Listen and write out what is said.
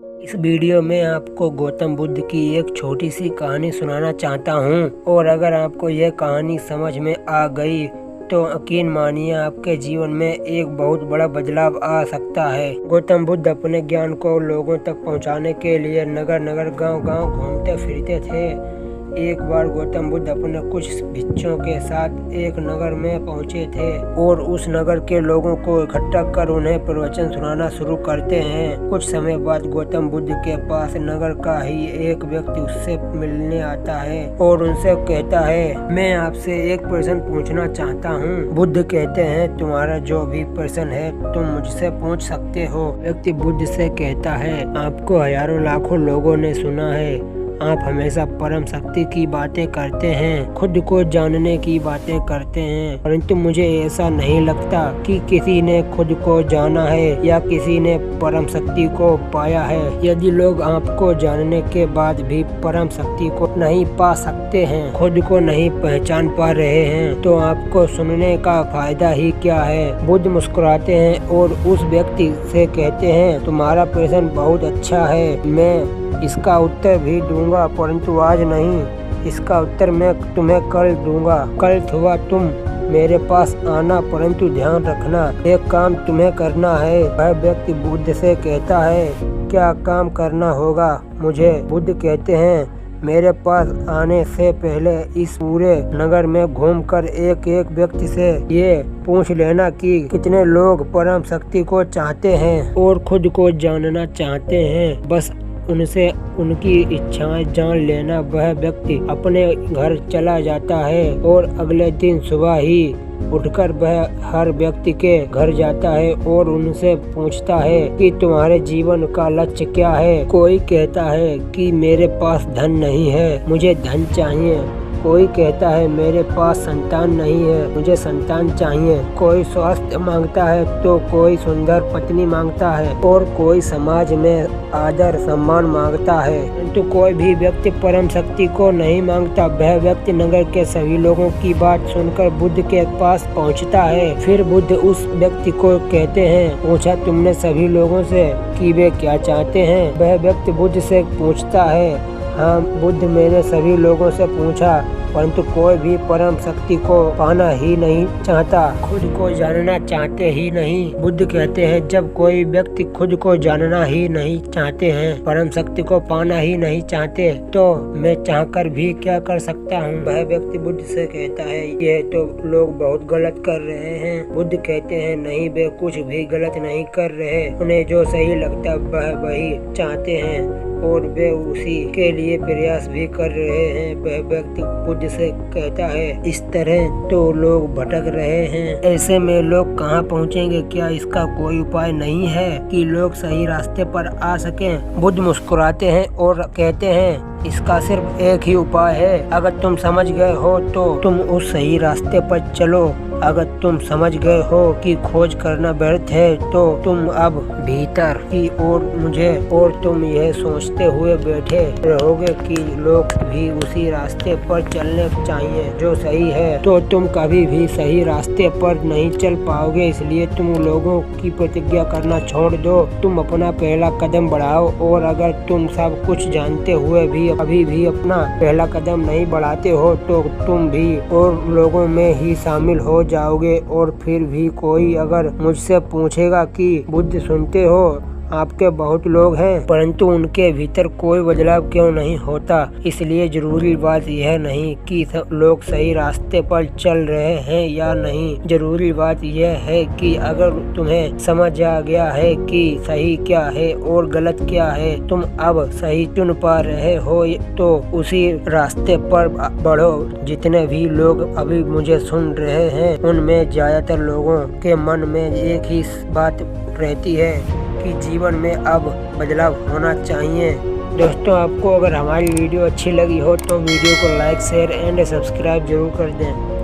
इस वीडियो में आपको गौतम बुद्ध की एक छोटी सी कहानी सुनाना चाहता हूँ और अगर आपको यह कहानी समझ में आ गई तो यकीन मानिए आपके जीवन में एक बहुत बड़ा बदलाव आ सकता है। गौतम बुद्ध अपने ज्ञान को लोगों तक पहुँचाने के लिए नगर नगर गांव-गांव घूमते फिरते थे। एक बार गौतम बुद्ध अपने कुछ भिक्षुओं के साथ एक नगर में पहुंचे थे और उस नगर के लोगों को इकट्ठा कर उन्हें प्रवचन सुनाना शुरू करते हैं। कुछ समय बाद गौतम बुद्ध के पास नगर का ही एक व्यक्ति उससे मिलने आता है और उनसे कहता है, मैं आपसे एक प्रश्न पूछना चाहता हूँ। बुद्ध कहते हैं, तुम्हारा जो भी प्रश्न है तुम मुझसे पूछ सकते हो। व्यक्ति बुद्ध से कहता है, आपको हजारों लाखों लोगों ने सुना है, आप हमेशा परम शक्ति की बातें करते हैं, खुद को जानने की बातें करते हैं, परंतु मुझे ऐसा नहीं लगता कि किसी ने खुद को जाना है या किसी ने परम शक्ति को पाया है। यदि लोग आपको जानने के बाद भी परम शक्ति को नहीं पा सकते हैं, खुद को नहीं पहचान पा रहे हैं, तो आपको सुनने का फायदा ही क्या है। बुद्ध मुस्कुराते हैं और उस व्यक्ति से कहते हैं, तुम्हारा प्रश्न बहुत अच्छा है, मैं इसका उत्तर भी दूंगा, परंतु आज नहीं। इसका उत्तर मैं तुम्हें कल दूंगा। कल सुबह तुम मेरे पास आना, परंतु ध्यान रखना एक काम तुम्हें करना है। वह व्यक्ति बुद्ध से कहता है, क्या काम करना होगा मुझे? बुद्ध कहते हैं, मेरे पास आने से पहले इस पूरे नगर में घूमकर एक एक व्यक्ति से ये पूछ लेना कि कितने लोग परम शक्ति को चाहते हैं और खुद को जानना चाहते हैं। बस उनसे उनकी इच्छाएं जान लेना। वह व्यक्ति अपने घर चला जाता है और अगले दिन सुबह ही उठकर वह हर व्यक्ति के घर जाता है और उनसे पूछता है कि तुम्हारे जीवन का लक्ष्य क्या है। कोई कहता है कि मेरे पास धन नहीं है, मुझे धन चाहिए। कोई कहता है मेरे पास संतान नहीं है, मुझे संतान चाहिए। कोई स्वास्थ्य मांगता है तो कोई सुंदर पत्नी मांगता है और कोई समाज में आदर सम्मान मांगता है, परंतु कोई भी व्यक्ति परम शक्ति को नहीं मांगता। वह व्यक्ति नगर के सभी लोगों की बात सुनकर बुद्ध के पास पहुंचता है। फिर बुद्ध उस व्यक्ति को कहते हैं, पूछा तुमने सभी लोगों से कि वे क्या चाहते हैं? वह व्यक्ति बुद्ध से पूछता है, हाँ बुद्ध, मैंने सभी लोगों से पूछा, परंतु कोई भी परम शक्ति को पाना ही नहीं चाहता, खुद को जानना चाहते ही नहीं। बुद्ध कहते हैं, जब कोई व्यक्ति खुद को जानना ही नहीं चाहते हैं, परम शक्ति को पाना ही नहीं चाहते, तो मैं चाहकर भी क्या कर सकता हूँ? वह व्यक्ति बुद्ध से कहता है, ये तो लोग बहुत गलत कर रहे हैं। बुद्ध कहते हैं, नहीं, वे कुछ भी गलत नहीं कर रहे, उन्हें जो सही लगता वह वही चाहते हैं और वे उसी के लिए प्रयास भी कर रहे हैं। वह व्यक्ति बुद्ध से कहता है, इस तरह तो लोग भटक रहे हैं, ऐसे में लोग कहाँ पहुँचेंगे? क्या इसका कोई उपाय नहीं है कि लोग सही रास्ते पर आ सकें? बुद्ध मुस्कुराते हैं और कहते हैं, इसका सिर्फ एक ही उपाय है। अगर तुम समझ गए हो तो तुम उस सही रास्ते पर चलो। अगर तुम समझ गए हो कि खोज करना व्यर्थ है तो तुम अब भीतर की ओर मुझे और तुम यह सोचते हुए बैठे रहोगे कि लोग भी उसी रास्ते पर चलने चाहिए जो सही है, तो तुम कभी भी सही रास्ते पर नहीं चल पाओगे। इसलिए तुम लोगों की प्रतिज्ञा करना छोड़ दो, तुम अपना पहला कदम बढ़ाओ। और अगर तुम सब कुछ जानते हुए भी अभी भी अपना पहला कदम नहीं बढ़ाते हो तो तुम भी और लोगों में ही शामिल हो जाओगे। और फिर भी कोई अगर मुझसे पूछेगा कि बुद्ध, सुनते हो आपके बहुत लोग हैं, परंतु उनके भीतर कोई बदलाव क्यों नहीं होता? इसलिए जरूरी बात यह नहीं कि सब लोग सही रास्ते पर चल रहे हैं या नहीं, जरूरी बात यह है कि अगर तुम्हें समझ आ गया है कि सही क्या है और गलत क्या है, तुम अब सही चुन पा रहे हो तो उसी रास्ते पर बढ़ो। जितने भी लोग अभी मुझे सुन रहे हैं, उनमें ज्यादातर लोगों के मन में एक ही बात रहती है कि जीवन में अब बदलाव होना चाहिए। दोस्तों, आपको अगर हमारी वीडियो अच्छी लगी हो तो वीडियो को लाइक, शेयर एंड सब्सक्राइब जरूर कर दें।